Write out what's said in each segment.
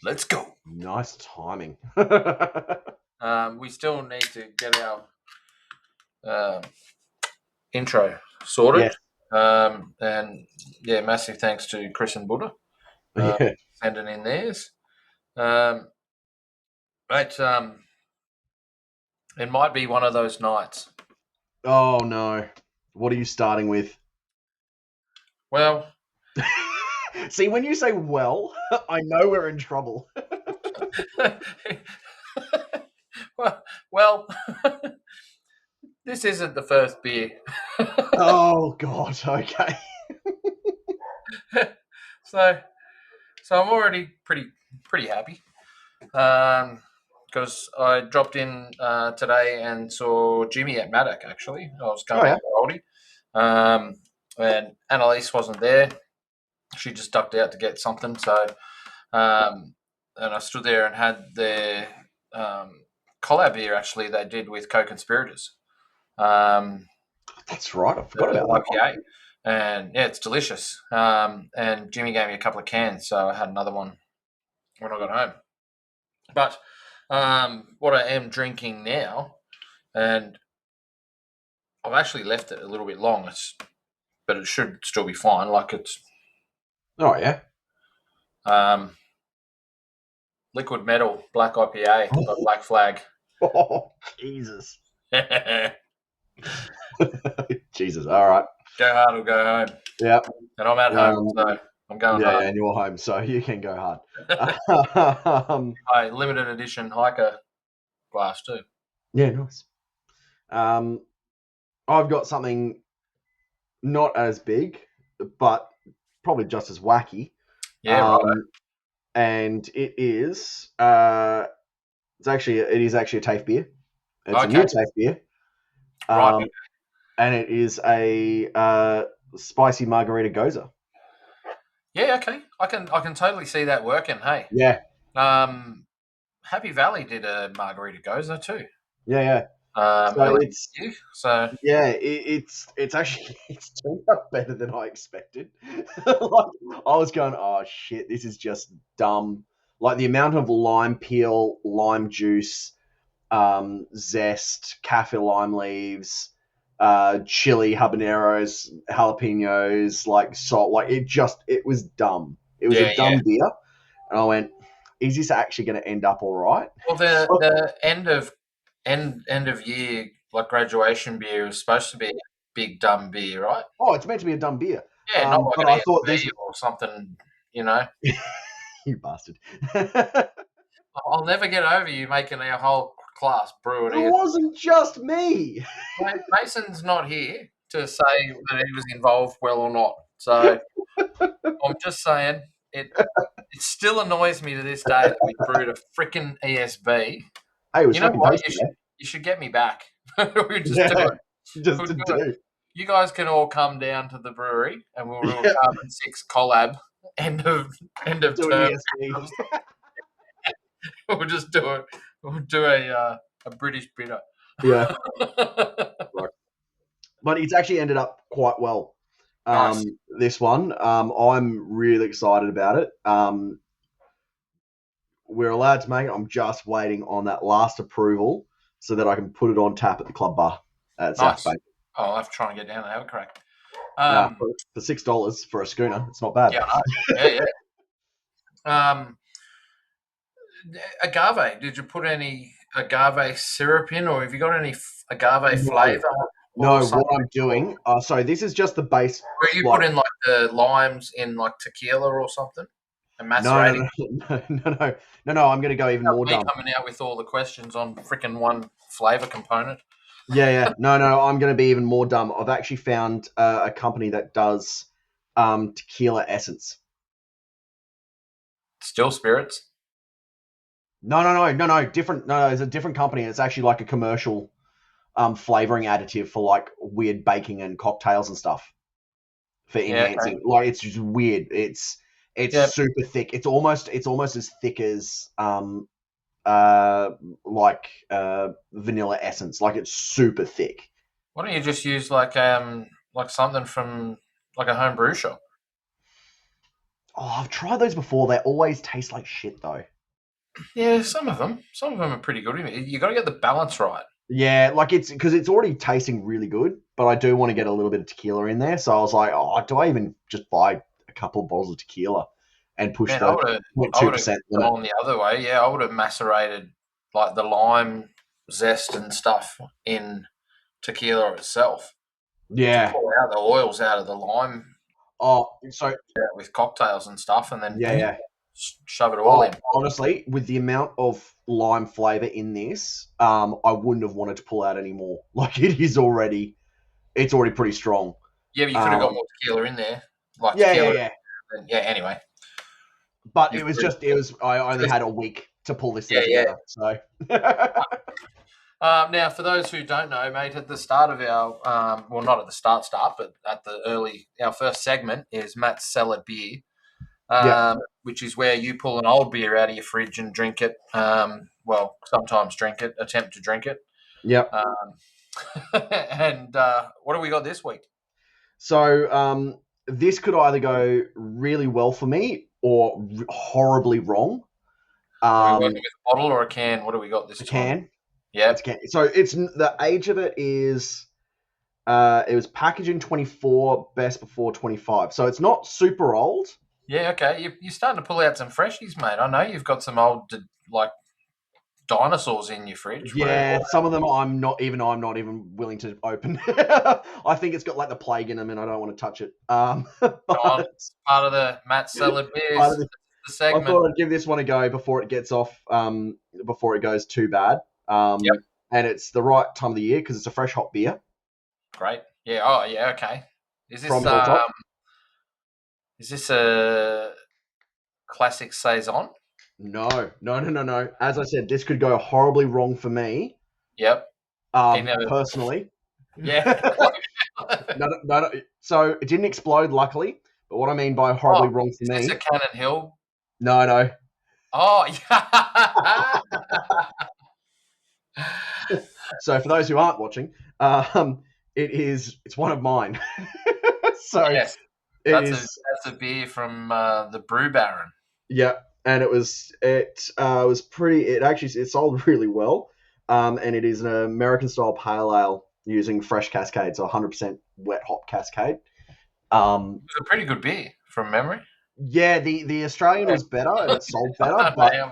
Let's go. Nice timing. We still need to get our intro sorted. Yes. And yeah, massive thanks to Chris and Buddha Yeah. sending in theirs. Mate, it might be one of those nights. Oh no. What are you starting with? Well, see, when you say well, I know we're in trouble. well, this isn't the first beer. Oh god, okay. So I'm already pretty happy. Because I dropped in today and saw Jimmy at Maddock, actually. I was going back to Oldie. And Annalise wasn't there. She just ducked out to get something. So, and I stood there and had their collab beer, actually, they did with Co-Conspirators. That's right. I forgot about that IPA. And, yeah, it's delicious. And Jimmy gave me a couple of cans, so I had another one when I got home. But what I am drinking now, and I've actually left it a little bit long, but it should still be fine. Like it's. Oh yeah. Liquid Metal Black IPA by Black Flag. Oh Jesus. Jesus. All right. Go hard or go home. Yeah. And I'm at home, so I'm going hard. Yeah, and you're home, so you can go hard. A limited edition hiker glass too. Yeah, nice. I've got something not as big, but probably just as wacky. Yeah, right. And it is it is actually a TAFE beer. It's a new TAFE beer. Right. And it is a spicy margarita goza. Yeah, okay. I can totally see that working. Hey. Yeah. Happy Valley did a margarita goza too. Yeah. It's actually turned out better than I expected. Like, I was going, oh shit, this is just dumb. Like the amount of lime peel, lime juice, zest, kaffir lime leaves, chili, habaneros, jalapenos, like salt, like it was dumb. It was a dumb beer, and I went, is this actually going to end up all right? Well, the end of year, like graduation beer, is supposed to be a big dumb beer, right? Oh, it's meant to be a dumb beer. Yeah, not like but I thought this or something, you know. You bastard. I'll never get over you making our whole class brew it. It wasn't just me. Mason's not here to say that he was involved well or not. So I'm just saying it still annoys me to this day that we brewed a freaking ESB. Hey, it was you know what? tasty, you should get me back. We just do it. Just to do. You guys can all come down to the brewery and we'll do a Carbon 6 collab end of term. We'll just do it. We'll do a British bitter. Yeah. Right. But it's actually ended up quite well. Nice. This one. I'm really excited about it. We're allowed to make it. I'm just waiting on that last approval so that I can put it on tap at the club bar at South Bay. Oh, I'll have to try and get down and have a crack. For $6 for a schooner, it's not bad. Yeah. Agave. Did you put any agave syrup in, or have you got any agave flavour? No, what I'm doing. So this is just the base. Where you put in like the limes in like tequila or something, and macerating. No. I'm going to go even more dumb. Coming out with all the questions on freaking one flavour component. Yeah. No. I'm going to be even more dumb. I've actually found a company that does tequila essence. Still spirits? No. Different. No, it's a different company. It's actually like a commercial flavoring additive for like weird baking and cocktails and stuff for enhancing. Okay. Like it's just weird. It's super thick. It's almost as thick as vanilla essence. Like it's super thick. Why don't you just use like something from like a home brew shop? Oh, I've tried those before. They always taste like shit though. Yeah, some of them are pretty good. You got to get the balance right. Yeah, like it's because it's already tasting really good, but I do want to get a little bit of tequila in there. So I was like, oh, do I even just buy a couple of bottles of tequila and push Man, the I would have 0.2% limit? gone the other way. Yeah, I would have macerated like the lime zest and stuff in tequila itself to Yeah. pull out the oils out of the lime Oh, so with cocktails and stuff, and then yeah. shove it all Oh, in. honestly, with the amount of lime flavor in this, I wouldn't have wanted to pull out any more. Like it's already pretty strong. Yeah, but you could have got Um, more tequila in there, like yeah, tequila. yeah. Yeah. Anyway, But you've I only had a week to pull this thing yeah. together. So Now, for those who don't know, mate, at the start of our, well, not at the start, but at our first segment is Matt's Cellared beer, yeah, which is where you pull an old beer out of your fridge and drink it. Well, sometimes drink it, attempt to drink it. yep. And what do we got this week? So this could either go really well for me or horribly wrong. Are we working with a bottle or a can? What do we got this A time? can. Yeah. It's a can. So it's the age of it is it was packaged in 24, best before 25. So it's not super old. Yeah, okay. You're starting to pull out some freshies, mate. I know you've got some old, like, dinosaurs in your fridge. Yeah, some of them I'm not even willing to open. I think it's got like the plague in them, and I don't want to touch it. But Part of the Matt Cellared beers, the I segment. thought I'd give this one a go before it gets off, before it goes too bad. Yep. And it's the right time of the year because it's a fresh hop beer. Great. Yeah. Oh, yeah. Okay. Is this From Hilltop. is this a classic saison? No. As I said, this could go horribly wrong for me. Yep. Personally. Yeah. No. So it didn't explode, luckily. But what I mean by horribly wrong for me. Is this a Cannon Hill? No. Oh, yeah. So for those who aren't watching, it's one of mine. So yes, that's a beer from the Brew Baron. Yeah, and it was pretty. It sold really well, and it is an American style pale ale using fresh Cascade, so 100% wet hop Cascade. It's a pretty good beer from memory. Yeah, the Australian was better and it sold better,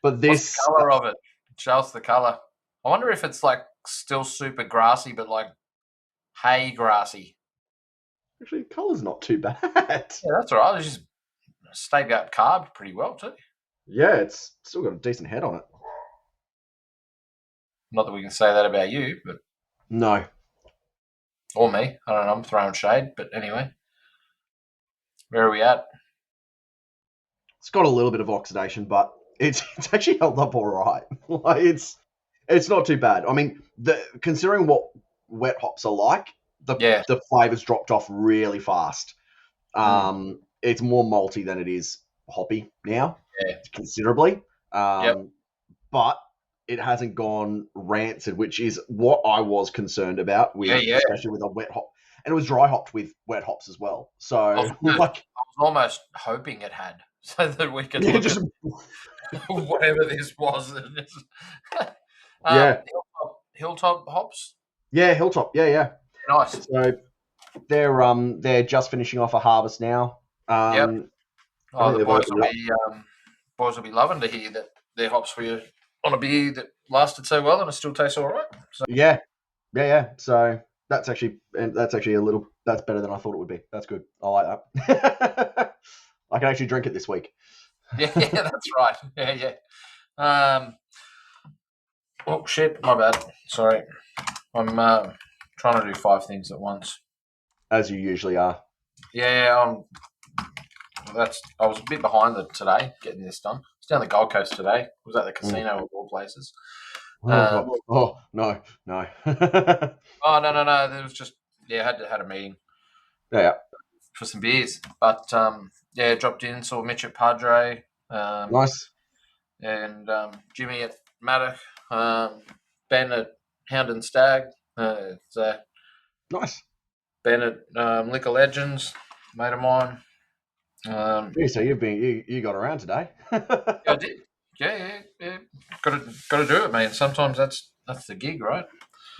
but this What's the color of it? Show us the color. I wonder if it's like still super grassy, but like hay grassy. Actually, the color's not too bad. Yeah, that's all right. It's just stayed out carved pretty well too. Yeah, it's still got a decent head on it. Not that we can say that about you, but no, or me. I don't know. I'm throwing shade, but anyway, where are we at? It's got a little bit of oxidation, but it's actually held up all right. Like it's not too bad. I mean, considering what wet hops are like, the flavors dropped off really fast. It's more malty than it is hoppy now, considerably. But it hasn't gone rancid, which is what I was concerned about with, especially with a wet hop. And it was dry hopped with wet hops as well. So I was almost hoping it had, so that we could look at whatever this was. Hilltop hops. Yeah, Hilltop. Yeah. Nice. So they're just finishing off a harvest now. The boys will be loving to hear that their hops were on a beer that lasted so well and it still tastes all right. So. Yeah. So that's actually that's better than I thought it would be. That's good. I like that. I can actually drink it this week. Yeah, that's right. Yeah. Oh shit, my bad. Sorry, I'm trying to do 5 things at once, as you usually are. Yeah, I was a bit behind today getting this done. It's down the Gold Coast today. I was at the casino of all places. No. Oh no. There was just had a meeting. Yeah. For some beers, but dropped in, saw Mitch at Padre. Nice. And Jimmy at Maddock. Ben at Hound and Stag. Nice. Ben at Liquor Legends, mate of mine. So you got around today. I did. Yeah. Got to do it, mate. Sometimes that's the gig, right?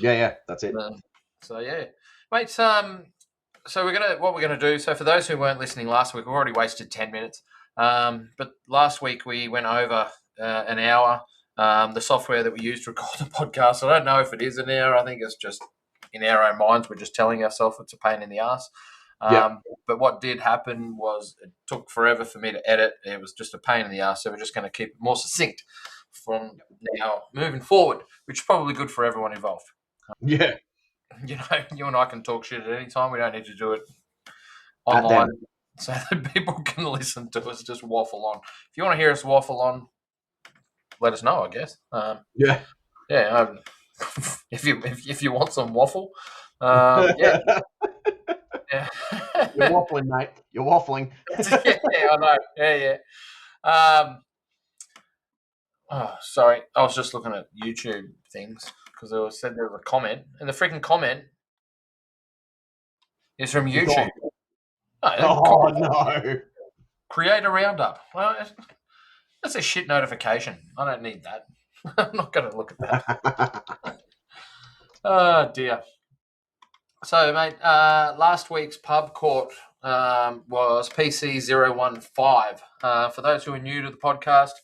Yeah, that's it. So yeah, mate. So what we're gonna do. So for those who weren't listening last week, we've already wasted 10 minutes. But last week we went over an hour. The software that we used to record the podcast. I don't know if it is an hour. I think it's just in our own minds. We're just telling ourselves it's a pain in the ass. But what did happen was it took forever for me to edit. It was just a pain in the ass. So we're just going to keep it more succinct from now moving forward, which is probably good for everyone involved. Yeah. You know, you and I can talk shit at any time. We don't need to do it online so that people can listen to us just waffle on. If you want to hear us waffle on, let us know, I guess. Yeah. If you want some waffle, yeah. You're waffling, mate. You're waffling. Yeah, I know. Yeah. Sorry. I was just looking at YouTube things because there was a comment, and the freaking comment is from YouTube. Oh no! Create a roundup. Well, that's a shit notification. I don't need that. I'm not going to look at that. Oh dear. So, mate, last week's pub court was PC015. For those who are new to the podcast,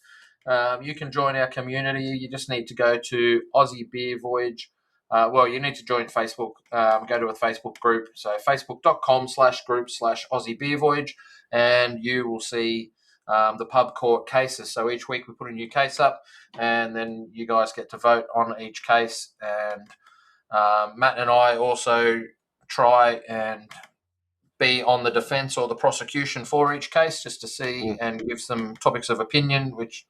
you can join our community. You just need to go to Aussie Beer Voyage. You need to join Facebook. Go to a Facebook group. So, facebook.com/group/Aussie Beer Voyage, and you will see the pub court cases. So, each week we put a new case up, and then you guys get to vote on each case. And Matt and I also try and be on the defence or the prosecution for each case just to see and give some topics of opinion, which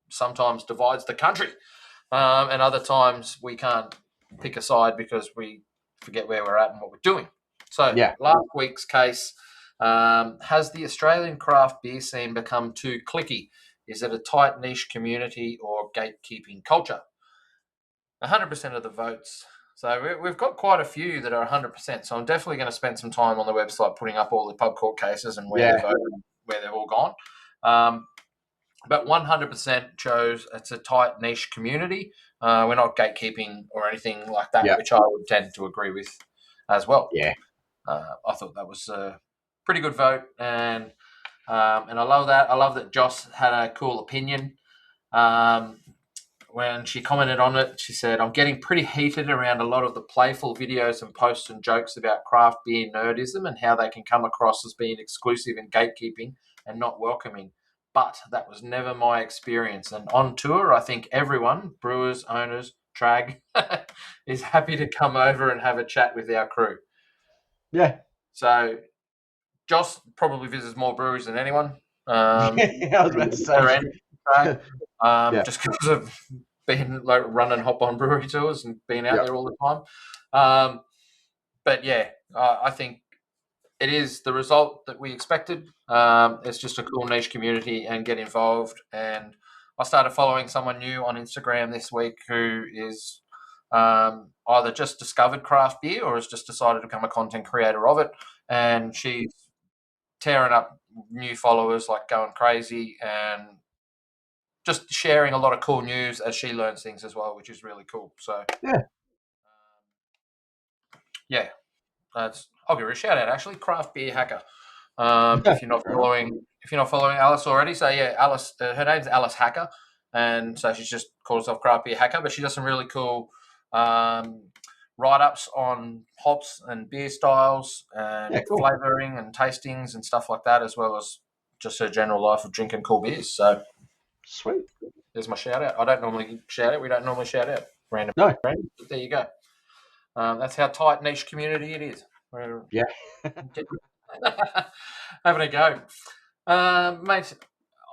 sometimes divides the country. And other times we can't pick a side because we forget where we're at and what we're doing. So last week's case, has the Australian craft beer scene become too cliquey? Is it a tight niche community or gatekeeping culture? 100% of the votes. So we've got quite a few that are 100%. So I'm definitely going to spend some time on the website putting up all the pub court cases and where they've voted, where they've all gone. But 100% chose it's a tight niche community. We're not gatekeeping or anything like that, which I would tend to agree with as well. Yeah. I thought that was a pretty good vote, and I love that. I love that Joss had a cool opinion. When she commented on it, she said, "I'm getting pretty heated around a lot of the playful videos and posts and jokes about craft beer nerdism and how they can come across as being exclusive and gatekeeping and not welcoming. But that was never my experience. And on tour, I think everyone, brewers, owners, trag, is happy to come over and have a chat with our crew." Yeah. So Joss probably visits more breweries than anyone. I was about to say. Just because of being like running hop on brewery tours and being out there all the time. But yeah, I think it is the result that we expected. It's just a cool niche community and get involved. And I started following someone new on Instagram this week who is either just discovered craft beer or has just decided to become a content creator of it. And she's tearing up new followers, like going crazy and just sharing a lot of cool news as she learns things as well, which is really cool. So I'll give her a shout out. Actually, Craft Beer Hacker. If you're not following Alice already, so yeah, Alice. Her name's Alice Hacker, and so she's just calls herself Craft Beer Hacker. But she does some really cool write-ups on hops and beer styles and flavouring and tastings and stuff like that, as well as just her general life of drinking cool beers. So sweet. There's my shout out. I don't normally shout out. We don't normally shout out random. No. But there you go. That's how tight niche community it is. Yeah. Having a go. Mate,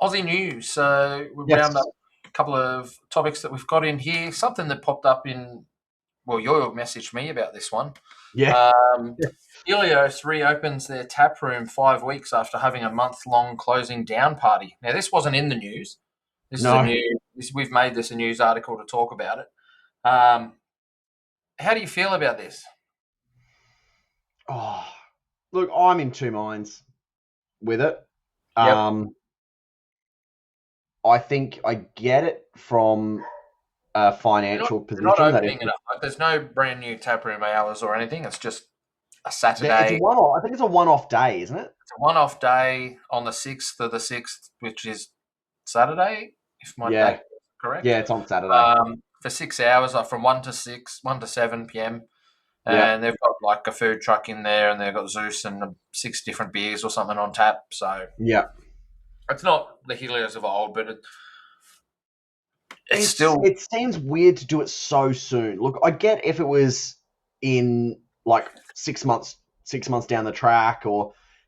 Aussie news. So we round up a couple of topics that we've got in here. Something that popped up in, well, you messaged me about this one. Yeah. Helios reopens their tap room 5 weeks after having a month-long closing down party. Now, this wasn't in the news. This is a new. We've made this a news article to talk about it. How do you feel about this? Oh, look, I'm in two minds with it. I think I get it from a financial They're not position that if opening it up. Like, there's no brand new taproom hours or anything. It's just a it's a Saturday. one-off. I think it's a one-off day, isn't it? It's a one-off day on the 6th of the 6th, which is Saturday, if my date Yeah, is correct. yeah, it's on Saturday. For 6 hours, like from 1 to 7 p.m. Yeah, And they've got like a food truck in there, and they've got Zeus and 6 different beers or something on tap. So yeah. it's not the Helios of old, but it's still. It seems weird to do it so soon. Look, I get if it was in like 6 months, 6 months down the track,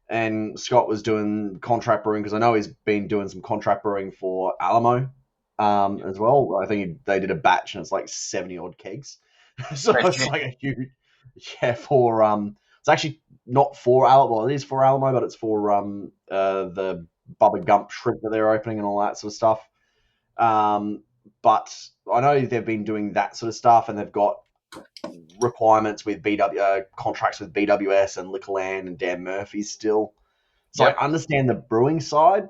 and Scott was doing contract brewing because I know he's been doing some contract brewing for Alamo, as well. I think they did a batch and it's like 70 odd kegs, so it's like a huge, yeah. It's actually not for Alamo. Well, it is for Alamo, but it's for the Bubba Gump shrimp that they're opening and all that sort of stuff. But I know they've been doing that sort of stuff, and they've got requirements with contracts with BWS and Liquorland and Dan Murphy's still. So I understand the brewing side,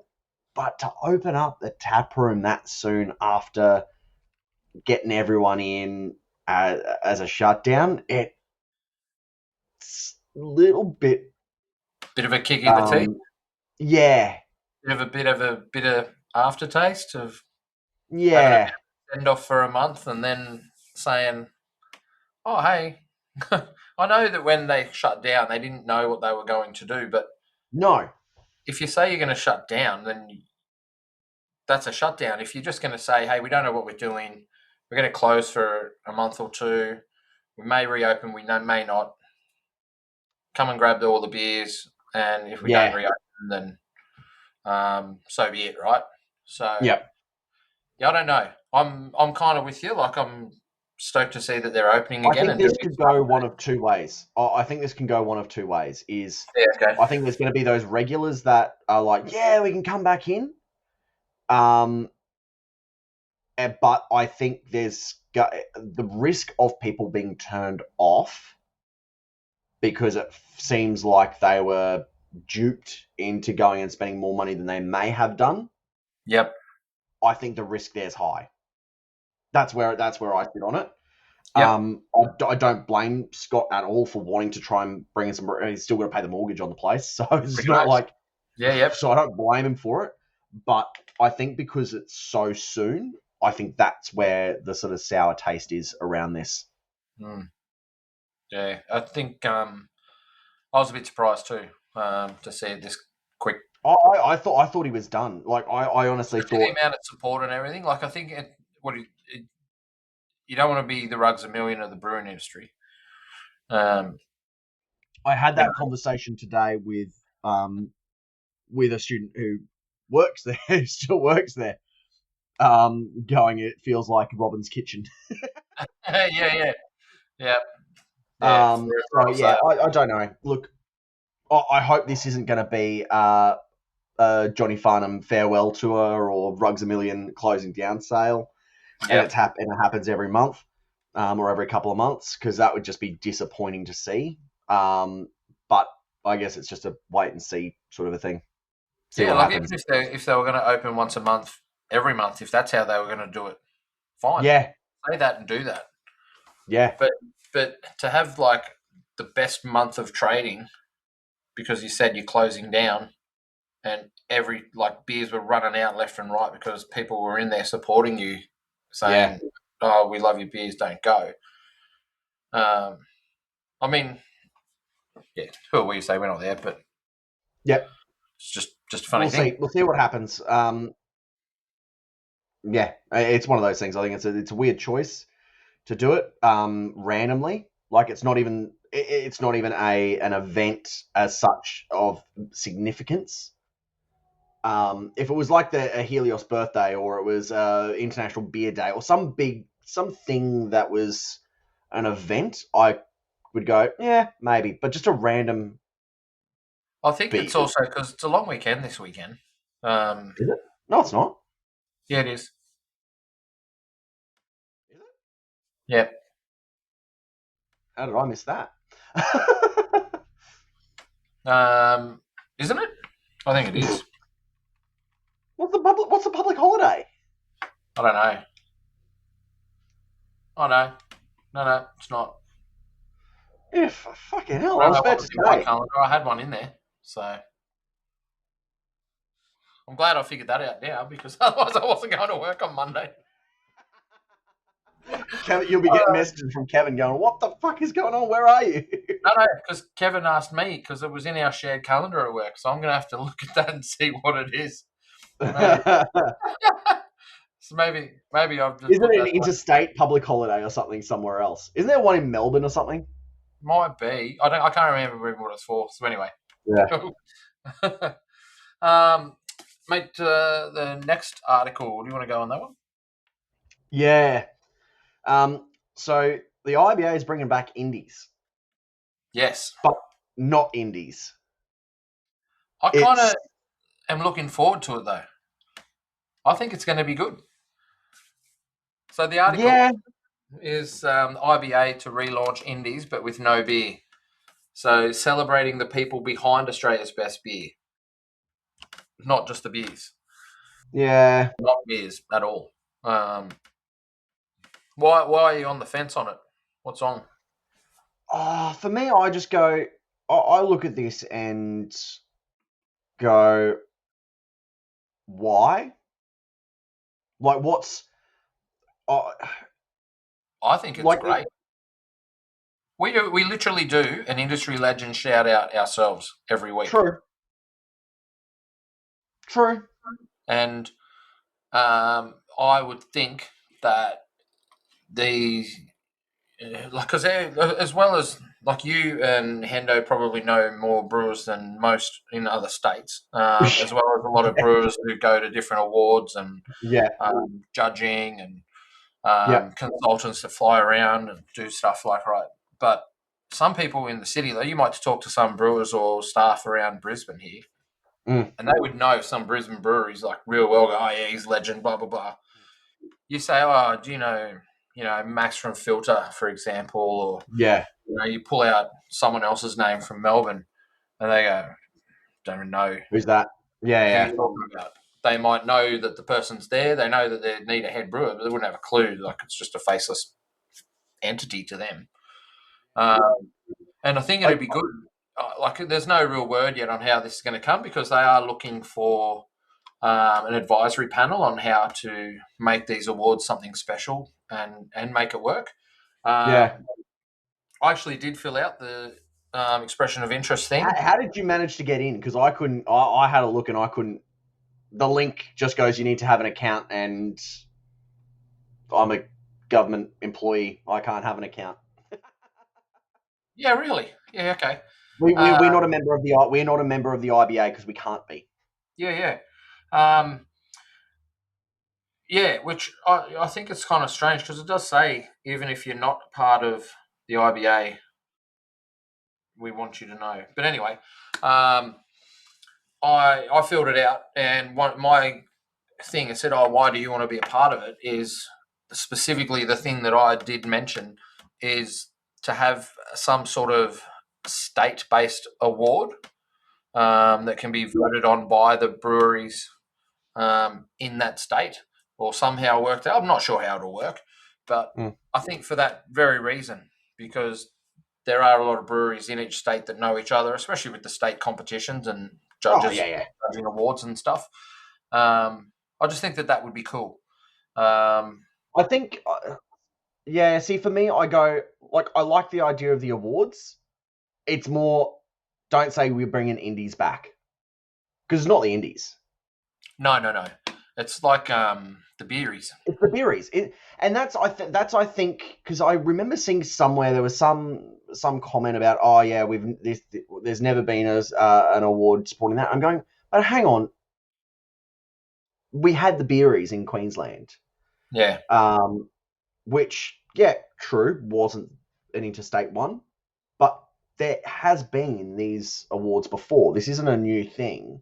but to open up the tap room that soon after getting everyone in as a shutdown, it's a little bit Bit of a kick in the teeth. Yeah. Bit of a bitter aftertaste of having a Yeah. send off for a month and then saying, "Oh, hey." I know that when they shut down, they didn't know what they were going to do, but No. if you say you're going to shut down, then that's a shutdown. If you're just going to say, "Hey, we don't know what we're doing. We're going to close for a month or two. We may reopen. We may not. Come and grab all the beers, and if we don't Yeah. reopen, then so be it, right?" So Yep. yeah, I don't know. I'm kind of with you. Like, I'm stoked to see that they're opening I again think and this doing could stuff. go one of two ways. I think this can go one of two ways. Yeah, okay. I think there's going to be those regulars that are like, yeah, we can come back in. But I think there's the risk of people being turned off because it seems like they were duped into going and spending more money than they may have done. Yep. I think the risk there's high. That's where I sit on it. Yep. I don't blame Scott at all for wanting to try and bring in some. He's still got to pay the mortgage on the place, so it's Pretty not much. like. Yeah. Yep. So I don't blame him for it, but I think because it's so soon, I think that's where the sort of sour taste is around this. Mm. Yeah, I think I was a bit surprised too to see it this quick. I thought he was done. Like I honestly Especially the thought. amount of support and everything. Like, I think you don't want to be the rugs a million of the brewing industry. I had You that know, conversation today with a student who works there, who still works there. Going, it feels like Robin's Kitchen. yeah, yeah, yeah, yeah. So yeah, I don't know. Look, I hope this isn't going to be Johnny Farnham farewell tour or Rugs a Million closing down sale, and it happens every month, or every couple of months, because that would just be disappointing to see. But I guess it's just a wait and see sort of a thing. See Yeah, what like, happens. even if they were going to open once a month, every month, if that's how they were going to do it, fine. Yeah, Say that and do that. yeah, But to have like the best month of trading because you said you're closing down and every like beers were running out left and right because people were in there supporting you, yeah. saying, "Oh, we love your beers, don't go." I mean, yeah, who are we to say we're not there? But Yep. it's just a funny thing. We'll see what happens. Yeah, it's one of those things. I think it's a weird choice to do it randomly. Like it's not even an event as such of significance. If it was like a Helios birthday, or it was International Beer Day, or something that was an event, I would go, yeah, maybe. But just a random I think beer. it's also because it's a long weekend this weekend. Is it? No, it's not. Yeah, it is. Is it? Yeah. How did I miss that? Isn't it? I think it is. What's the public holiday? I don't know. Oh no, it's not. If fucking hell, I I don't was know about what to was in my say. calendar. I had one in there, so I'm glad I figured that out now because otherwise I wasn't going to work on Monday. Kevin, you'll be getting messages from Kevin going, "What the fuck is going on? Where are you?" No, because Kevin asked me because it was in our shared calendar at work, so I'm going to have to look at that and see what it is. Maybe, so maybe I've just Isn't put it an that. interstate public holiday or something somewhere else? Isn't there one in Melbourne or something? Might be. I can't remember what it's for. So anyway. Yeah. Mate, the next article. Do you want to go on that one? Yeah. So the IBA is bringing back indies, Yes. but not indies. I kind It's of am looking forward to it though. I think it's going to be good. So the article yeah, is IBA to relaunch indies, but with no beer. So celebrating the people behind Australia's best beer, not just the beers, yeah. not beers at all. Why are you on the fence on it? What's on? For me, I just go. I look at this and go, why? Like, what's uh, I think it's like? great. We literally do an industry legend shout out ourselves every week, True, true. and I would think that the like because as well as like you and Hendo probably know more brewers than most in other states, as well as a lot of brewers who go to different awards and Yeah, judging and yeah. consultants that fly around and do stuff like right. But some people in the city, though, you might talk to some brewers or staff around Brisbane here, Mm. and they would know some Brisbane breweries like real well. Go, oh yeah, he's legend, blah blah blah. You say, oh, do you know Max from Filter, for example, or Yeah. you pull out someone else's name from Melbourne, and they go, don't know Who's that? Yeah, who yeah, you're talking about. They might know that the person's there. They know that they need a head brewer, but they wouldn't have a clue. Like it's just a faceless entity to them. And I think I, it'd be good. Like, there's no real word yet on how this is going to come because they are looking for an advisory panel on how to make these awards something special and make it work. yeah. I actually did fill out the expression of interest thing. How did you manage to get in? Because I couldn't. I had a look and I couldn't. The link just goes, you need to have an account, and I'm a government employee. I can't have an account. Yeah, really. Yeah, okay. We're not a member of the IBA because we can't be. Yeah, yeah. Yeah, which I think it's kind of strange because it does say even if you're not part of the IBA, we want you to know. But anyway, I filled it out, and my thing it said, "Oh, why do you want to be a part of it?" Is specifically the thing that I did mention is to have some sort of state-based award that can be voted on by the breweries in that state or somehow worked out. I'm not sure how it'll work, but Mm. I think for that very reason, because there are a lot of breweries in each state that know each other, especially with the state competitions and Oh judges yeah, yeah. judging awards and stuff. I just think that would be cool. Um, I think. Yeah. See, for me, I go like I like the idea of the awards. It's more. Don't say we're bringing indies back because it's not the indies. no. It's like the beeries. It's the berries, and that's I think because I remember seeing somewhere there was some comment about yeah there's never been an award supporting that. I'm going, but hang on, we had the berries in Queensland, Yeah, which yeah true wasn't an interstate one, but there has been these awards before. This isn't a new thing,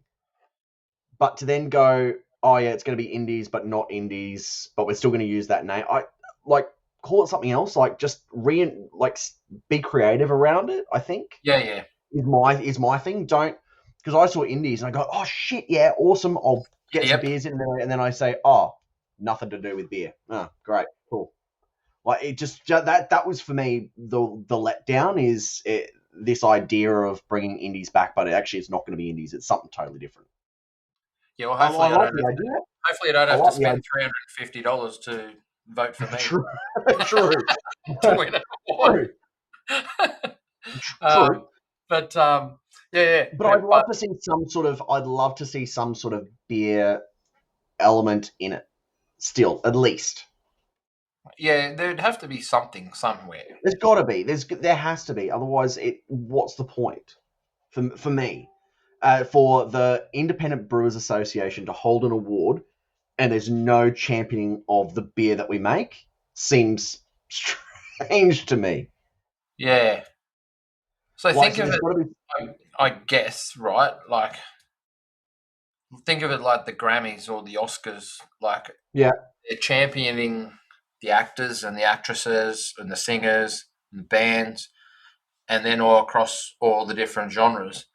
but to then go, oh yeah, it's going to be indies, but not indies, but we're still going to use that name. I like call it something else. Like just be creative around it. I think yeah. is my thing. Don't because I saw indies and I go, oh shit, yeah, awesome. I'll get some beers in there, and then I say, oh, nothing to do with beer. Oh, great, cool. Like it just that was for me the letdown is this idea of bringing indies back, but actually it's not going to be indies. It's something totally different. Yeah, well, hopefully I don't have to spend $350 to vote for me. True. True. To win an award. True. But But I'd love to see some sort of beer element in it. Still, at least. Yeah, there'd have to be something somewhere. There's got to be. There has to be. Otherwise, what's the point? For me, for the Independent Brewers Association to hold an award and there's no championing of the beer that we make seems strange to me. Yeah. So think of it, I guess, right? Like, think of it like the Grammys or the Oscars. Like, they're championing the actors and the actresses and the singers and the bands, and then all across all the different genres.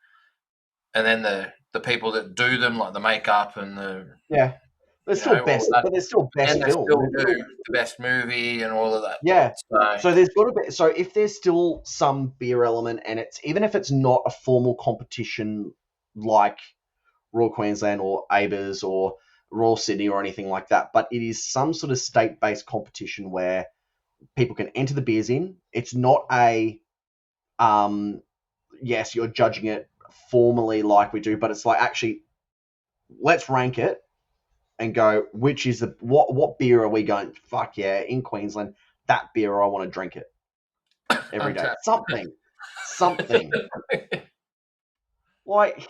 And then the people that do them, like the makeup and the they're still best, but they're still best and film. Still do the best movie and all of that. Yeah. So there's got to be. So if there's still some beer element, and it's even if it's not a formal competition like Royal Queensland or ABAs or Royal Sydney or anything like that, but it is some sort of state-based competition where people can enter the beers in. It's not a yes, you're judging it formally like we do, but it's like actually let's rank it and go, which is the what beer are we going? Fuck yeah, in Queensland, that beer I want to drink it every day. Something. Like,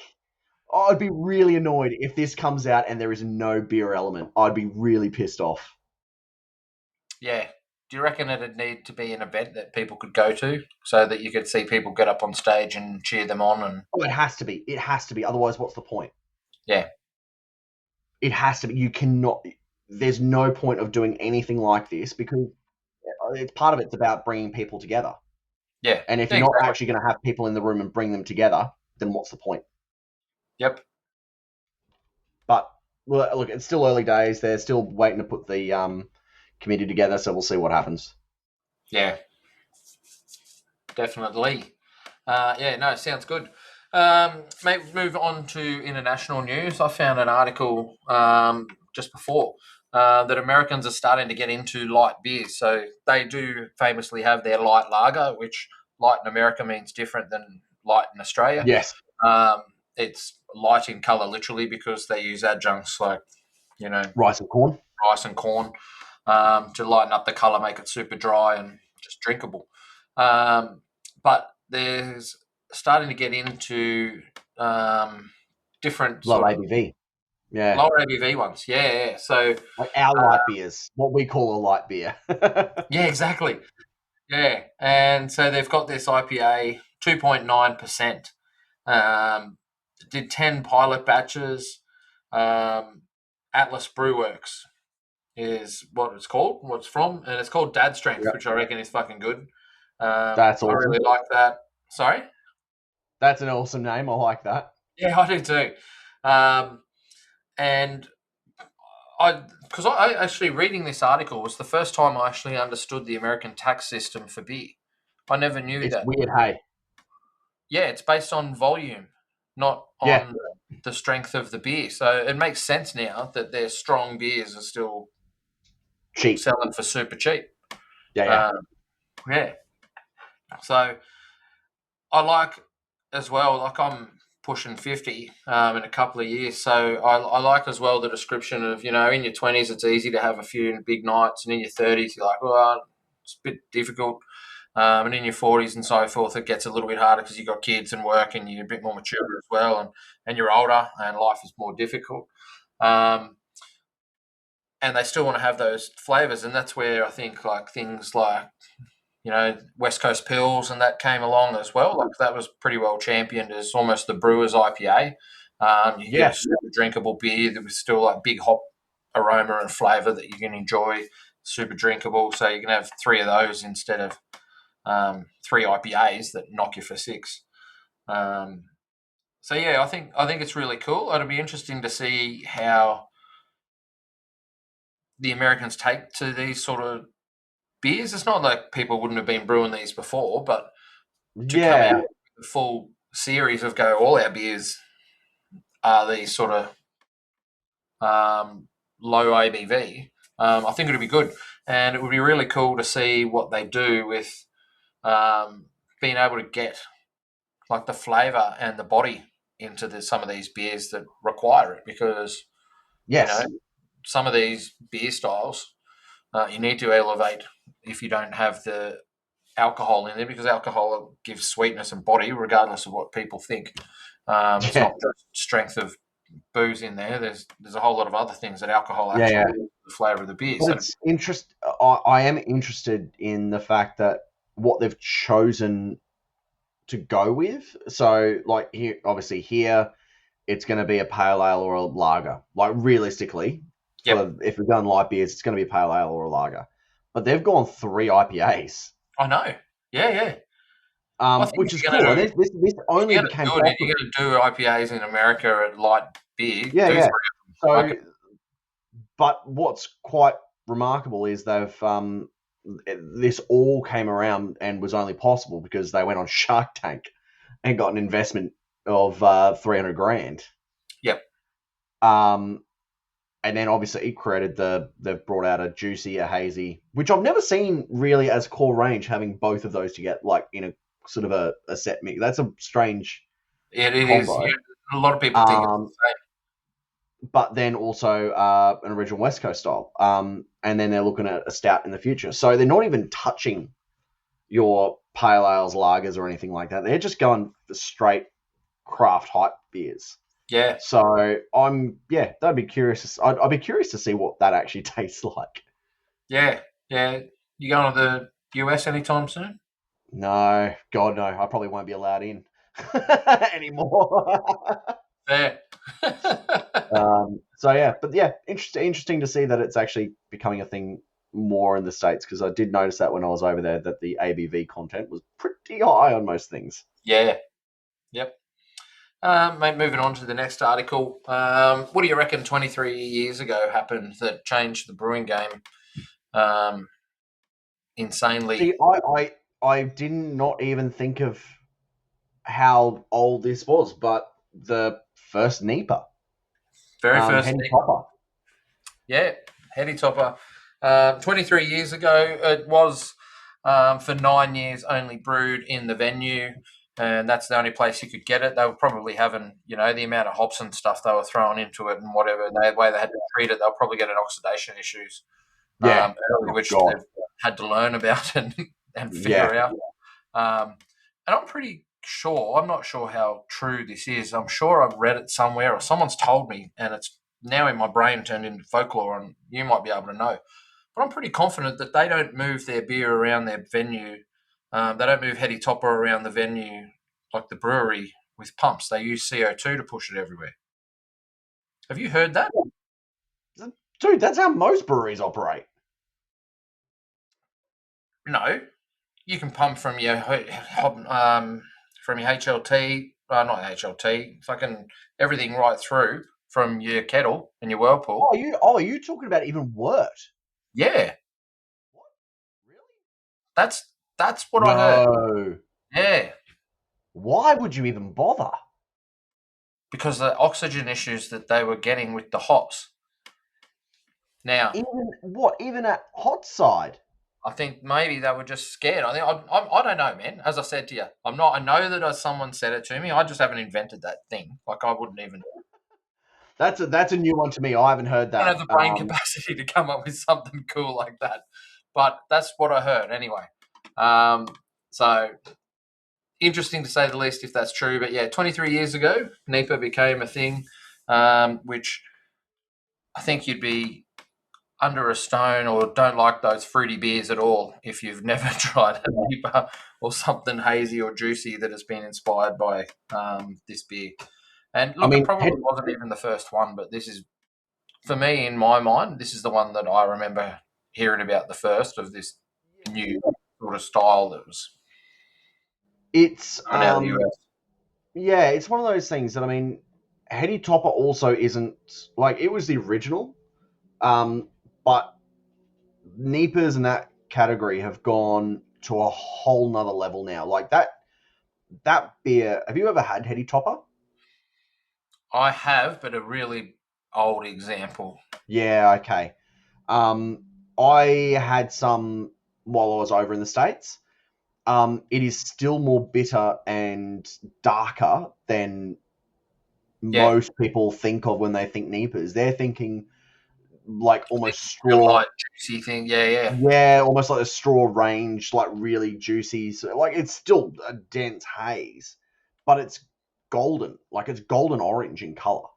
I'd be really annoyed if this comes out and there is no beer element. I'd be really pissed off. Yeah. Do you reckon it'd need to be an event that people could go to so that you could see people get up on stage and cheer them on? And it has to be. It has to be. Otherwise, what's the point? Yeah. It has to be. You cannot. There's no point of doing anything like this because it's part of it's about bringing people together. Yeah. And if you're not actually going to have people in the room and bring them together, then what's the point? Yep. But look, it's still early days. They're still waiting to put the committee together, so we'll see what happens. Yeah. Definitely. Sounds good. Maybe move on to international news. I found an article just before that Americans are starting to get into light beers. So they do famously have their light lager, which light in America means different than light in Australia. Yes. It's light in colour literally because they use adjuncts like, rice and corn to lighten up the colour, make it super dry and just drinkable. But there's starting to get into different low ABV. Yeah. Lower ABV ones. Yeah. So like our light beers, what we call a light beer. Yeah, exactly. Yeah. And so they've got this IPA, 2.9%. Did 10 pilot batches. Atlas Brewworks is what it's called, what it's from, and it's called Dad Strength, which I reckon is fucking good. That's awesome. I really like that. Sorry? That's an awesome name. I like that. Yeah, I do too. And because I actually reading this article was the first time I actually understood the American tax system for beer. I never knew that. It's weird, hey? Yeah, it's based on volume, not on the strength of the beer. So it makes sense now that their strong beers are still cheap, selling for super cheap. Yeah. So I like as well, like I'm pushing 50 in a couple of years. So I like as well the description of, in your 20s, it's easy to have a few big nights. And in your 30s, you're like, well, it's a bit difficult. And in your 40s and so forth, it gets a little bit harder because you've got kids and work and you're a bit more mature as well. And you're older and life is more difficult. And they still want to have those flavours. And that's where I think like things like, West Coast Pills and that came along as well. Like that was pretty well championed as almost the brewer's IPA. You get a super drinkable beer that was still like big hop aroma and flavour that you can enjoy, super drinkable. So you can have 3 of those instead of 3 IPAs that knock you for 6. So yeah, I think it's really cool. It'll be interesting to see how the Americans take to these sort of beers. It's not like people wouldn't have been brewing these before, but to come out Yeah, with a full series of go, all our beers are these sort of low ABV. I think it'll be good, and it would be really cool to see what they do with um, being able to get like the flavour and the body into some of these beers that require it, because you know yes, some of these beer styles you need to elevate if you don't have the alcohol in there, because alcohol gives sweetness and body regardless of what people think. It's yeah, not just strength of booze in there. There's a whole lot of other things that alcohol yeah, actually yeah. gives the flavour of the beer. But So it's interest. I am interested in the fact that what they've chosen to go with. So, like here, obviously here, it's going to be a pale ale or a lager. Like realistically, yep, if we're going light beers, it's going to be a pale ale or a lager. But they've gone 3 IPAs, I know. Yeah, yeah. I think which is cool. And this if only you're going to became do it, if possible. you're going to do IPAs in America at light beer, Yeah, do three yeah. of them. Like, So, but what's quite remarkable is they've this all came around and was only possible because they went on Shark Tank and got an investment of 300 grand. yep, Um, and then obviously it created they've brought out a juicy, a hazy, which I've never seen really as core range, having both of those to get like in a sort of a set mix. That's a strange it is. combo. Yeah, a lot of people think it's Um, the but then also an original West Coast style. And then they're looking at a stout in the future. So they're not even touching your pale ales, lagers, or anything like that. They're just going for straight craft hype beers. same. Yeah, So that'd be curious. I'd be curious to see what that actually tastes like. yeah, yeah. You going to the US anytime soon? No, God no, I probably won't be allowed in anymore. Fair. So yeah, but yeah, interesting to see that it's actually becoming a thing more in the States, because I did notice that when I was over there that the ABV content was pretty high on most things. Yeah. Yep. Mate, moving on to the next article. What do you reckon 23 years ago happened that changed the brewing game See, insanely? I did not even think of how old this was, but the first NEPA, Very first. Henny Topper. Yeah, Heady Topper. 23 years ago, it was for 9 years only brewed in the venue, and that's the only place you could get it. They were probably having, the amount of hops and stuff they were throwing into it and whatever, and the way they had to treat it, they were probably getting oxidation issues, Yeah. early, Oh which God. they've had to learn about and Yeah. figure out. And I'm pretty sure, I'm not sure how true this is. I'm sure I've read it somewhere or someone's told me, and it's now in my brain turned into folklore, and you might be able to know. But I'm pretty confident that they don't move their beer around their venue. They don't move Heady Topper around the venue like the brewery with pumps. They use CO2 to push it everywhere. Have you heard that? Dude, that's how most breweries operate. No, you can pump from your HLT, not HLT, fucking everything right through from your kettle and your whirlpool. Are you talking about even wort? Yeah, What? Really? that's what I heard. No. Yeah, Why would you even bother? because the oxygen issues that they were getting with the hops. Now, Even at hot side? I think maybe they were just scared. I don't know, man. As I said to you, I'm not. I know that someone said it to me. I just haven't invented that thing. Like I wouldn't even. That's a new one to me. I haven't heard I don't that. have the brain capacity to come up with something cool like that. But that's what I heard anyway. So interesting to say the least if that's true. But yeah, 23 years ago, NEPA became a thing, which I think you'd be under a stone or don't like those fruity beers at all if you've never tried a NEPA or something hazy or juicy that has been inspired by this beer. And I look, it mean, probably wasn't even the first one, but this is, for me, in my mind, this is the one that I remember hearing about the first of this new sort of style that was it's coming out of the US. Yeah, it's one of those things that, I mean, Heady Topper also isn't like, it was the original, but Neepers in that category have gone to a whole nother level now. Like that beer. Have you ever had Heady Topper? I have, but a really old example. Yeah, okay. Um, I had some while I was over in the States. It is still more bitter and darker than Yeah, most people think of when they think Neepers. They're thinking like almost a straw. light juicy thing. Yeah, yeah, Yeah, almost like a straw range, like really juicy. So, like it's still a dense haze, but it's golden. Like it's golden orange in color.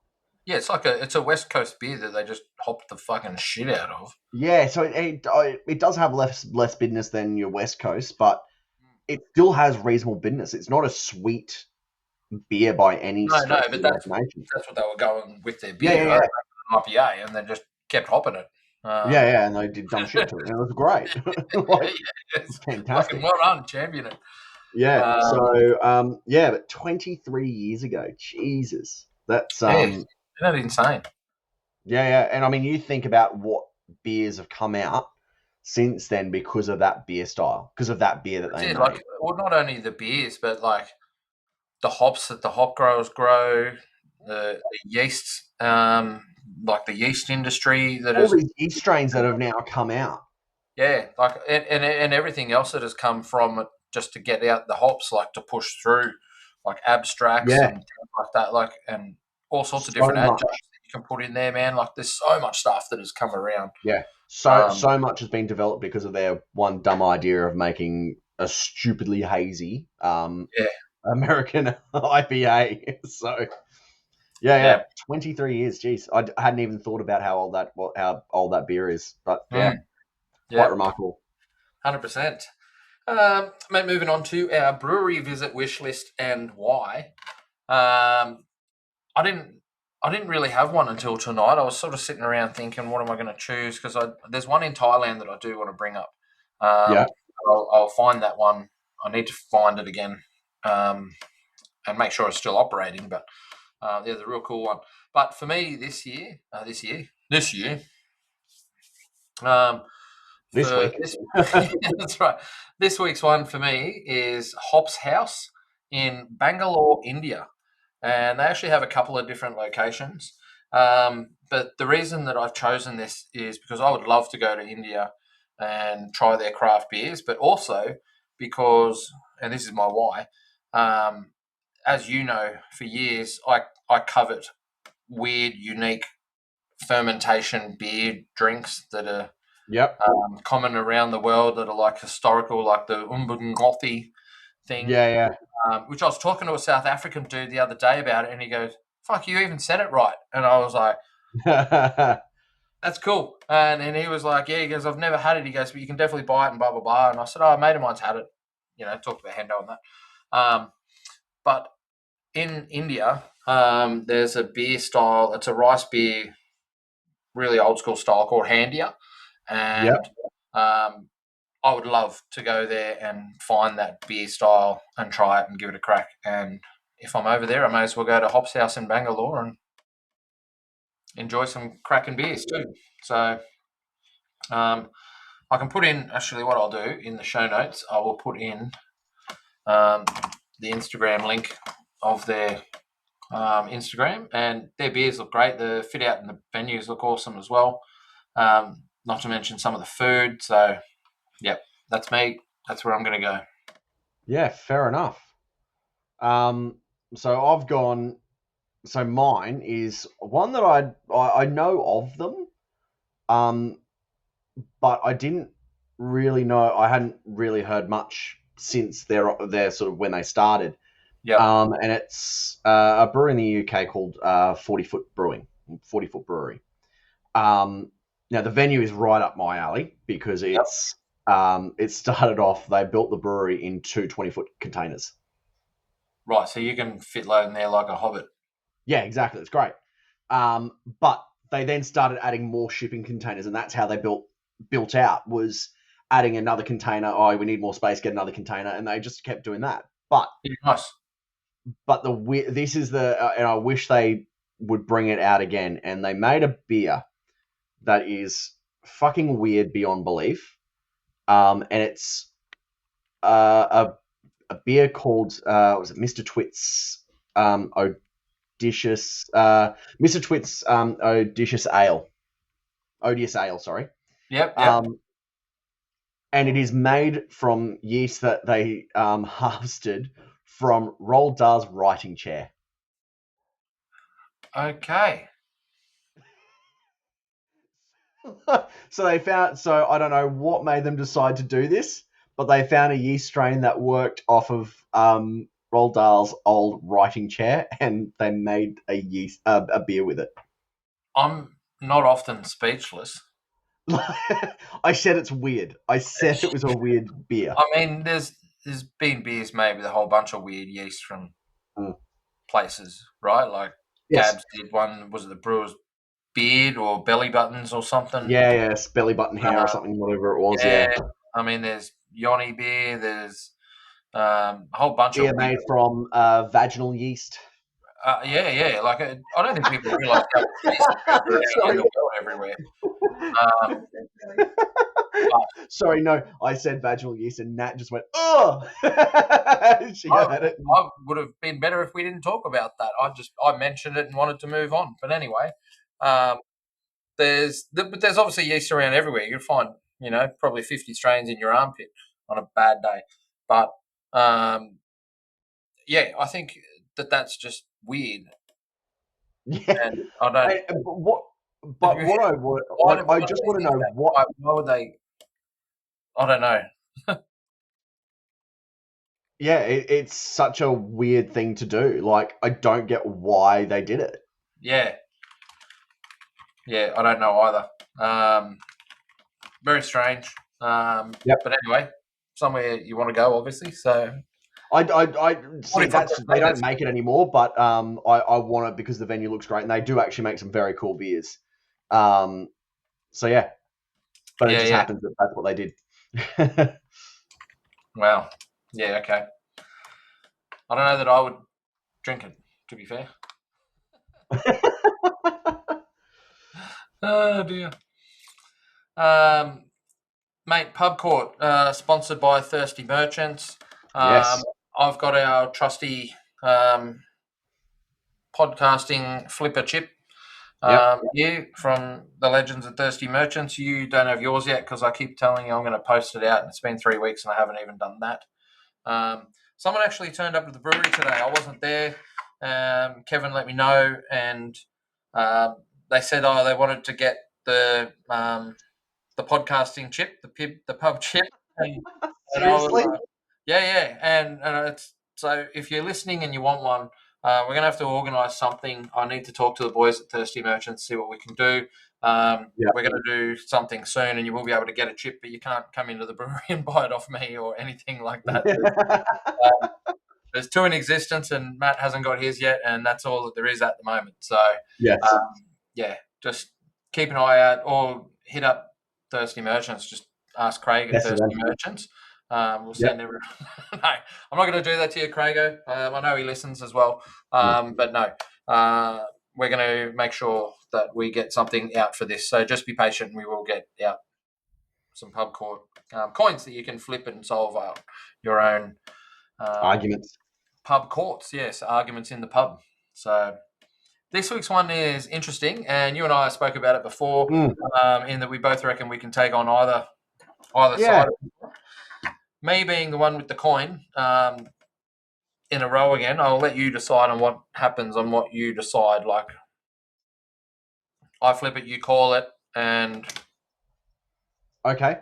yeah. It's a West Coast beer that they just hopped the fucking shit out of. Yeah, so it does have less bitterness than your West Coast, but it still has reasonable bitterness. It's not a sweet beer by any No, no, stretch of but the that's imagination. that's what they were going with their Yeah, yeah, beer, yeah, IPA, and they just kept hopping it. yeah, Um, yeah, and they did dumb shit to it, and it was great. yeah, Like it's fucking fantastic. well done, champion it. Yeah. Um, So yeah, but 23 years ago, Jesus, that's yeah, isn't that insane? yeah, yeah. And I mean, you think about what beers have come out since then because of that beer style, because of that beer that That's they it. made. Like, well, not only the beers, but like the hops that the hop growers grow, the yeasts, like the yeast industry that All is, these yeast strains that have now come out. yeah, like and everything else that has come from it just to get out the hops, like to push through, like abstracts Yeah, and things like that, like and all sorts of so different adjuncts much. that you can put in there, man. Like there's so much stuff that has come around. Yeah, so Um, so much has been developed because of their one dumb idea of making a stupidly hazy yeah, American IPA. So yeah, yeah, yeah, 23 years. Jeez, I hadn't even thought about how old that beer is, but yeah, quite yeah, remarkable. 100%. Mate, moving on to our brewery visit wish list and why. Um, I didn't. I didn't really have one until tonight. I was sort of sitting around thinking, what am I going to choose? Because there's one in Thailand that I do want to bring up. Yeah, Um, I'll find that one. I need to find it again and make sure it's still operating. But yeah, the real cool one. But for me this year, um, this for week. this, yeah, that's right. This week's one for me is Hops House in Bangalore, India, and they actually have a couple of different locations. But the reason that I've chosen this is because I would love to go to India and try their craft beers, but also because, and this is my why, um, as you know, for years I covet weird, unique fermentation beer drinks that are Yep. common around the world that are like historical, like the Umbungothi thing, Yeah, which I was talking to a South African dude the other day about it, and he goes, "Fuck, you even said it right." And I was like, yeah. "That's cool." And he was like, "Yeah," he goes, "I've never had it." He goes, "But you can definitely buy it and blah blah blah." And I said, "Oh, a mate of mine's had it." You know, talked about Hendo and that. But in India, there's a beer style. It's a rice beer, really old school style called Handia, Yep. and I would love to go there and find that beer style and try it and give it a crack. And if I'm over there, I may as well go to Hops House in Bangalore and enjoy some cracking beers too. So um, I can put in actually what I'll do in the show notes. I will put in um, the Instagram link of their Instagram, and their beers look great. The fit out and the venues look awesome as well. Not to mention some of the food. So yep, that's me. That's where I'm going to go. Yeah, fair enough. Um, so I've gone. So mine is one that I know of them, um, but I didn't really know. I hadn't really heard much since their sort of when they started. Yep. And it's a brewery in the UK called 40 Foot Brewing, 40 Foot Brewery. Now the venue is right up my alley because Yep. it started off. They built the brewery in two 20-foot containers. Right, so you can fit load in there like a hobbit. Yeah, exactly. It's great. But they then started adding more shipping containers, and that's how they built out was adding another container. Oh, we need more space, get another container, and they just kept doing that. But Yeah, nice. but this is and I wish they would bring it out again. And they made a beer that is fucking weird beyond belief. And it's a beer called was it Mr. Twit's Odysseus Mr. Twit's Odysseus Ale. Odious Ale, sorry. Yep. And it is made from yeast that they harvested from Roald Dahl's writing chair. Okay. So I don't know what made them decide to do this, but they found a yeast strain that worked off of Roald Dahl's old writing chair, and they made a beer with it. I'm not often speechless. I said it's weird. I said it was a weird beer. I mean, there's been beers made with a whole bunch of weird yeast from places, right? Like Gabs did one. Was it the brewer's beard or belly buttons or something? Yeah, belly button hair or something, whatever it was. Yeah. I mean, there's Yoni beer. There's a whole bunch beer of made from vaginal yeast. Yeah. Like I don't think people realise how yeast in the world everywhere. Sorry, no, I said vaginal yeast, and Nat just went, "Oh!" She had it. I would have been better if we didn't talk about that. I mentioned it and wanted to move on. But anyway, there's obviously yeast around everywhere. You'll find, probably 50 strains in your armpit on a bad day. But yeah, I think that's just weird. Yeah, and I don't. I just want to know why would they? I don't know. Yeah, it's such a weird thing to do. Like, I don't get why they did it. Yeah, I don't know either. Very strange. Yep. But anyway, somewhere you want to go, obviously. So I see they don't make it anymore, but I want it because the venue looks great and they do actually make some very cool beers. So yeah, but it just happens that that's what they did. Wow. Yeah. Okay. I don't know that I would drink it, to be fair. Oh dear. Mate, Pub Court, sponsored by Thirsty Merchants. Yes. I've got our trusty podcasting flipper chip here from the legends of Thirsty Merchants. You don't have yours yet because I keep telling you I'm going to post it out, and it's been 3 weeks and I haven't even done that. Someone actually turned up to the brewery today. I wasn't there. Kevin let me know, and they said, they wanted to get the podcasting chip, the pub chip. And, Seriously? Yeah. And it's, so if you're listening and you want one, we're going to have to organise something. I need to talk to the boys at Thirsty Merchants, see what we can do. We're going to do something soon, and you will be able to get a chip, but you can't come into the brewery and buy it off me or anything like that. There's 2 in existence, and Matt hasn't got his yet, and that's all that there is at the moment. So, yes. Just keep an eye out or hit up Thirsty Merchants. Just ask Craig at Thirsty Merchants. We'll send everyone. No, I'm not going to do that to you, Craigo. I know he listens as well. But no, we're going to make sure that we get something out for this. So just be patient. We will get out some Pub Court coins that you can flip and solve out your own arguments. Pub courts, yes, arguments in the pub. So this week's one is interesting, and you and I spoke about it before, in that we both reckon we can take on either side. Me being the one with the coin in a row again, I'll let you decide on what happens on what you decide. Like, I flip it, you call it, and okay.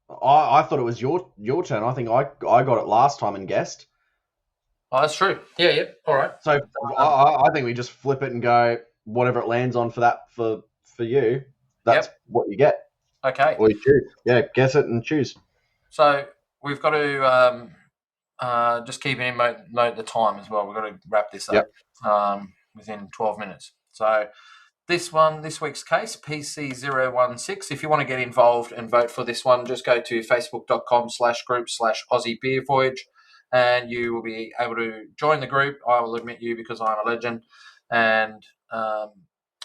I thought it was your turn. I think I got it last time and guessed. Oh, that's true. Yeah. All right. So I think we just flip it and go whatever it lands on for you. That's what you get. Okay. Or you choose. Yeah, guess it and choose. So we've got to just keep in note the time as well. We've got to wrap this up within 12 minutes. So this week's case, PC016. If you want to get involved and vote for this one, just go to facebook.com/group/Aussie Beer Voyage. and you will be able to join the group. I will admit you because I'm a legend, and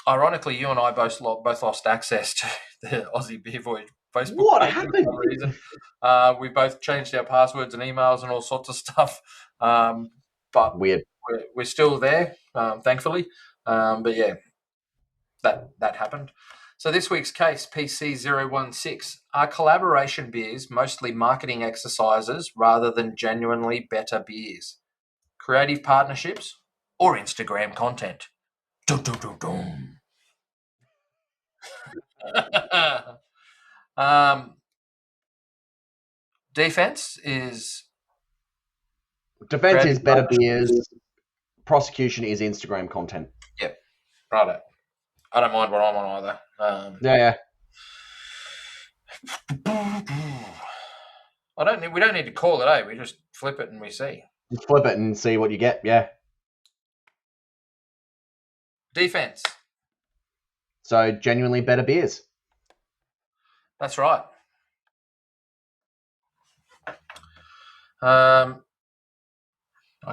ironically, you and I both lost access to the Aussie Beer Voyage Facebook What page for happened? some reason. We both changed our passwords and emails and all sorts of stuff, but Weird. we're still there, thankfully. But yeah, that happened. So this week's case, PC016, are collaboration beers mostly marketing exercises rather than genuinely better beers? Creative partnerships or Instagram content? Dum, dum, dum, dum. Defense is Defense creative is better partnerships. beers. Prosecution is Instagram content. Yep, right. I don't mind what I'm on either. Yeah. We don't need to call it, eh? We just flip it and we see. Just flip it and see what you get. Yeah. Defense. So genuinely better beers. That's right. My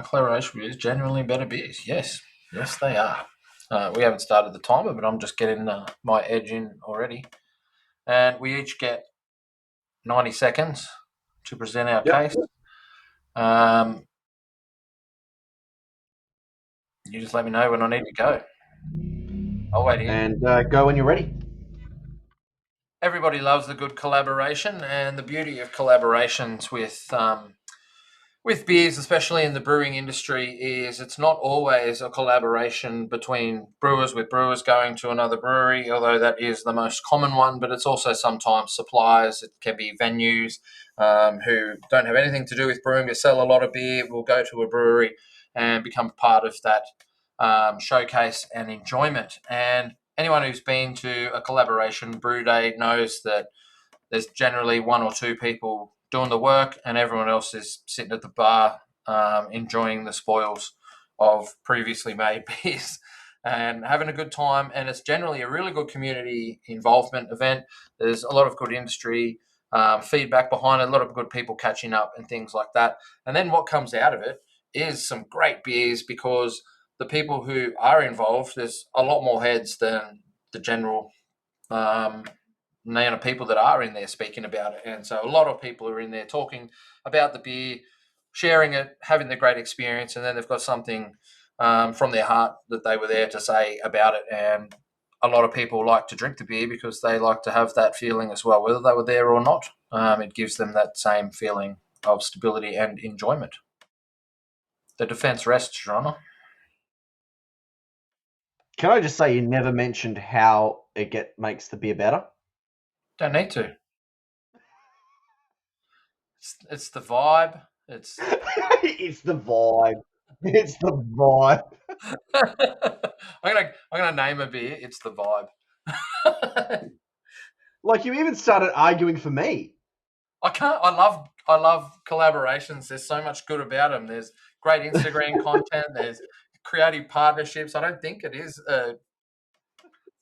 collaboration beers, genuinely better beers. Yes, they are. We haven't started the timer, but I'm just getting my edge in already. And we each get 90 seconds to present our case. You just let me know when I need to go. I'll wait here. And go when you're ready. Everybody loves a good collaboration, and the beauty of collaborations with beers, especially in the brewing industry, is it's not always a collaboration between brewers with brewers going to another brewery, although that is the most common one, but it's also sometimes suppliers. It can be venues who don't have anything to do with brewing but sell a lot of beer, will go to a brewery and become part of that showcase and enjoyment. And anyone who's been to a collaboration brew day knows that there's generally one or two people doing the work and everyone else is sitting at the bar enjoying the spoils of previously made beers and having a good time. And it's generally a really good community involvement event. There's a lot of good industry feedback behind it, a lot of good people catching up and things like that. And then what comes out of it is some great beers because the people who are involved, there's a lot more heads than the general people that are in there speaking about it. And so a lot of people are in there talking about the beer, sharing it, having the great experience, and then they've got something from their heart that they were there to say about it. And a lot of people like to drink the beer because they like to have that feeling as well, whether they were there or not. It gives them that same feeling of stability and enjoyment. The defence rests, Your Honour. Can I just say you never mentioned how it makes the beer better? Don't need to. It's the vibe. It's It's the vibe. It's the vibe. I'm gonna name a beer. It's the vibe. Like you even started arguing for me. I love collaborations. There's so much good about them. There's great Instagram content. There's creative partnerships. I don't think it is.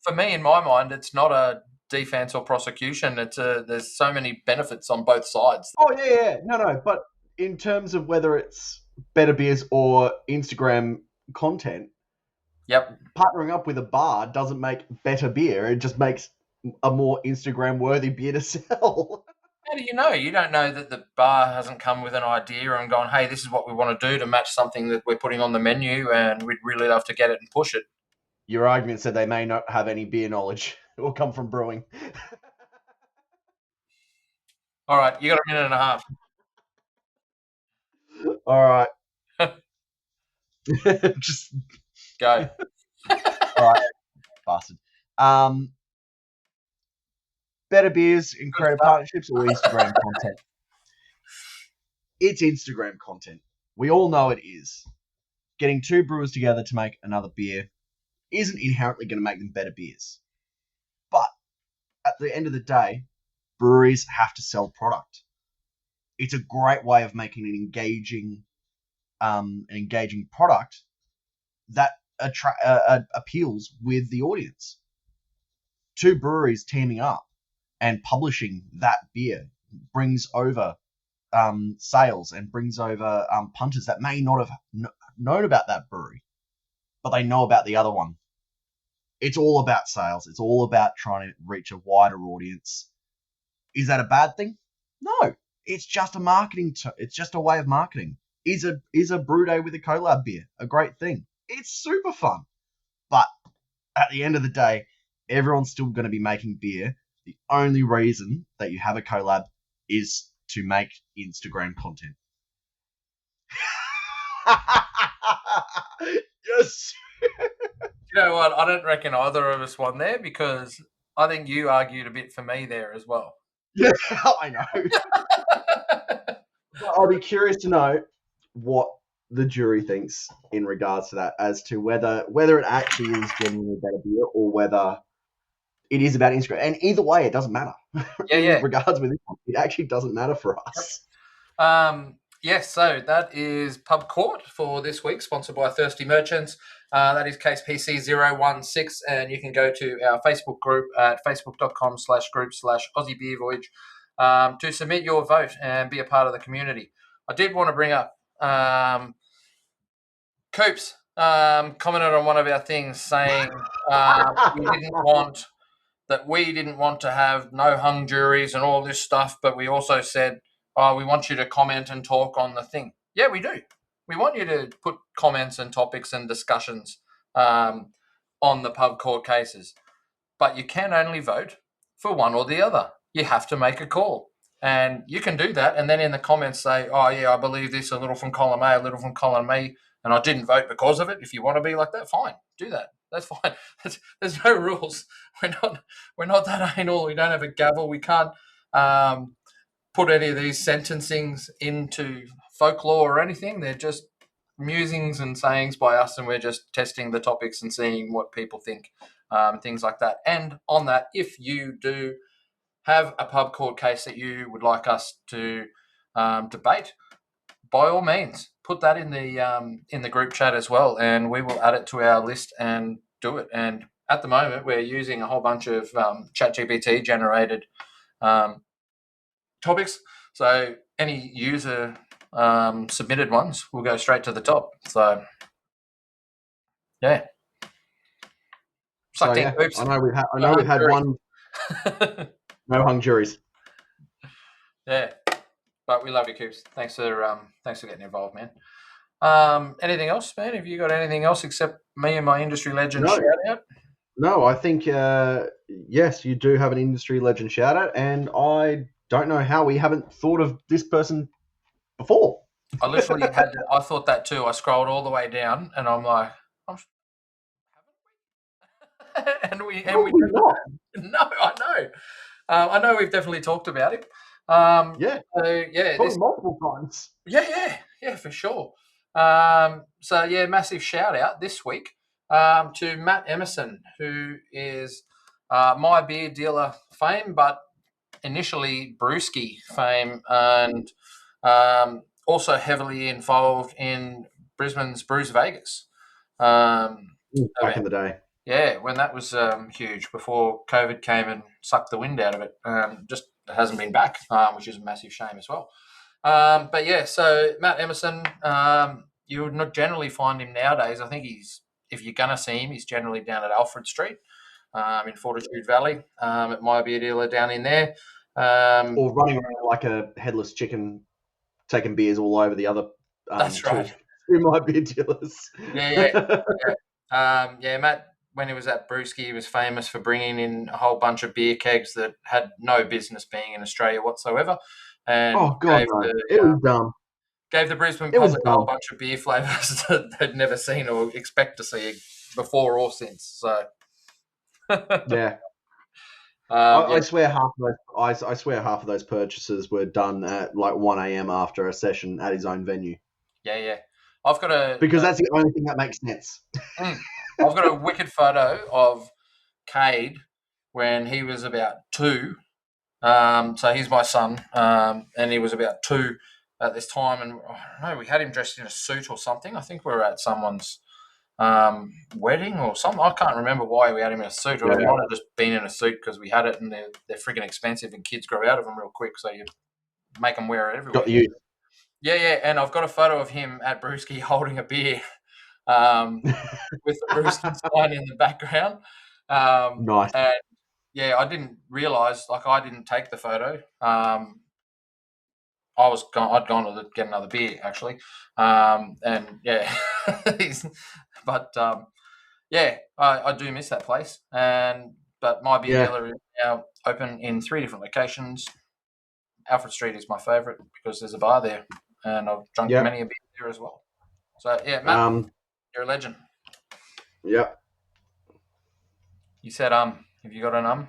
For me, in my mind, it's not a defense or prosecution. There's so many benefits on both sides. Oh yeah. No. But in terms of whether it's better beers or Instagram content, Yep. partnering up with a bar doesn't make better beer. It just makes a more Instagram worthy beer to sell. How do you know? You don't know that the bar hasn't come with an idea and gone, hey, this is what we want to do to match something that we're putting on the menu and we'd really love to get it and push it. Your argument said they may not have any beer knowledge. It will come from brewing. All right, you got a minute and a half. All right. Just go. All right, bastard. Better beers in creative partnerships or Instagram content? It's Instagram content. We all know it is. Getting two brewers together to make another beer isn't inherently going to make them better beers. But at the end of the day, breweries have to sell product. It's a great way of making an engaging product that appeals with the audience. Two breweries teaming up and publishing that beer brings over sales and brings over punters that may not have known about that brewery, but they know about the other one. It's all about sales. It's all about trying to reach a wider audience. Is that a bad thing? No, it's just a marketing. It's just a way of marketing. Is a brew day with a collab beer a great thing? It's super fun, but at the end of the day, everyone's still going to be making beer. The only reason that you have a collab is to make Instagram content. Yes. You know what? I don't reckon either of us won there because I think you argued a bit for me there as well. Yeah, I know. But I'll be curious to know what the jury thinks in regards to that, as to whether it actually is genuinely better beer or whether it is about Instagram. And either way, it doesn't matter. In regards with this one, it actually doesn't matter for us. Yes, so that is Pub Court for this week, sponsored by Thirsty Merchants. That is case PC016, and you can go to our Facebook group at facebook.com/group/Aussie Beer Voyage to submit your vote and be a part of the community. I did want to bring up Coops commented on one of our things saying we didn't want to have no hung juries and all this stuff, but we also said, we want you to comment and talk on the thing. Yeah, we do. We want you to put comments and topics and discussions on the pub court cases, but you can only vote for one or the other. You have to make a call, and you can do that, and then in the comments say, oh yeah, I believe this, a little from column A, a little from column B, and I didn't vote because of it. If you want to be like that, fine, do that. That's fine. There's no rules. We're not that anal. We don't have a gavel. We can't put any of these sentencings into folklore or anything. They're just musings and sayings by us, and we're just testing the topics and seeing what people think, things like that. And on that, if you do have a pub court case that you would like us to debate, by all means, put that in the group chat as well, and we will add it to our list and do it. And at the moment, we're using a whole bunch of ChatGPT generated topics. So any user submitted ones will go straight to the top. So yeah. So, yeah. I know we've had one. No hung juries. Yeah. But we love you, Coops. Thanks for getting involved, man. Anything else, man? Have you got anything else except me and my industry legend shout out? No, I think yes, you do have an industry legend shout out, and I don't know how we haven't thought of this person before. I literally I thought that too. I scrolled all the way down, and I'm like, haven't we? and we not. No, I know. I know we've definitely talked about it. Yeah. So, yeah. Multiple times. Yeah, for sure. So, yeah, massive shout out this week to Matt Emerson, who is my beer dealer fame, but initially Brewski fame, and also heavily involved in Brisbane's Brews Vegas. Back in the day. Yeah, when that was huge, before COVID came and sucked the wind out of it. Just hasn't been back, which is a massive shame as well. But yeah, so Matt Emerson, you would not generally find him nowadays. I think if you're going to see him, he's generally down at Alfred Street in Fortitude Valley. It might be a dealer down in there. Or running around like a headless chicken, taking beers all over the other. That's right. Who might be dealers. Yeah. Matt, when he was at Brewski, he was famous for bringing in a whole bunch of beer kegs that had no business being in Australia whatsoever. And it was dumb. Gave the Brisbane public a whole bunch of beer flavours that they'd never seen or expect to see before or since. So, yeah. I swear half of those purchases were done at like 1 a.m. after a session at his own venue. Yeah. Because that's the only thing that makes sense. I've got a wicked photo of Cade when he was about 2. So he's my son, and he was about 2 at this time, and I don't know, we had him dressed in a suit or something. I think we were at someone's wedding or something. I can't remember why we had him in a suit, or it might have just been in a suit because we had it, and they're freaking expensive, and kids grow out of them real quick, so you make them wear it everywhere. Got you. Yeah, and I've got a photo of him at Brewski holding a beer with the Brewski sign in the background. Nice. And yeah, I didn't realise, like, I didn't take the photo. I'd gone to get another beer actually, and yeah, but yeah, I do miss that place. But my beer dealer is now open in 3 different locations. Alfred Street is my favourite because there's a bar there, and I've drunk many a beer there as well. So yeah, Matt, you're a legend. Yep. You said Have you got an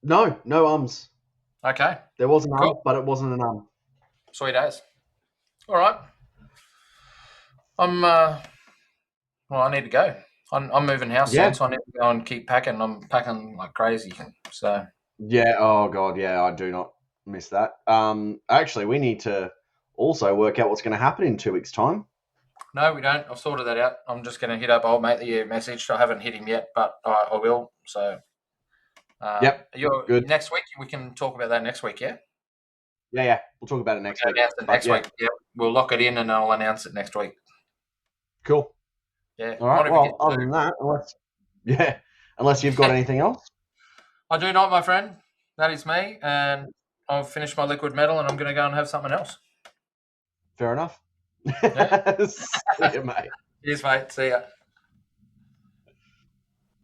No ums. Okay. There was an but it wasn't an Sweet as. All right. Well, I need to go. I'm moving house soon, so I need to go and keep packing. I'm packing like crazy. So yeah. Oh god, yeah. I do not miss that. Actually, we need to also work out what's going to happen in 2 weeks' time. No, we don't. I've sorted that out. I'm just going to hit up old mate that you messaged. I haven't hit him yet, but I will. So good. Next week we can talk about that next week. Yeah. Yeah. We'll talk about it next week. Next week. Yeah, we'll lock it in and I'll announce it next week. Cool. Yeah. All right. Well, other than that, unless you've got anything else. I do not, my friend. That is me, and I've finished my liquid metal, and I'm going to go and have something else. Fair enough. Yeah. See you, mate. Cheers, mate. See ya.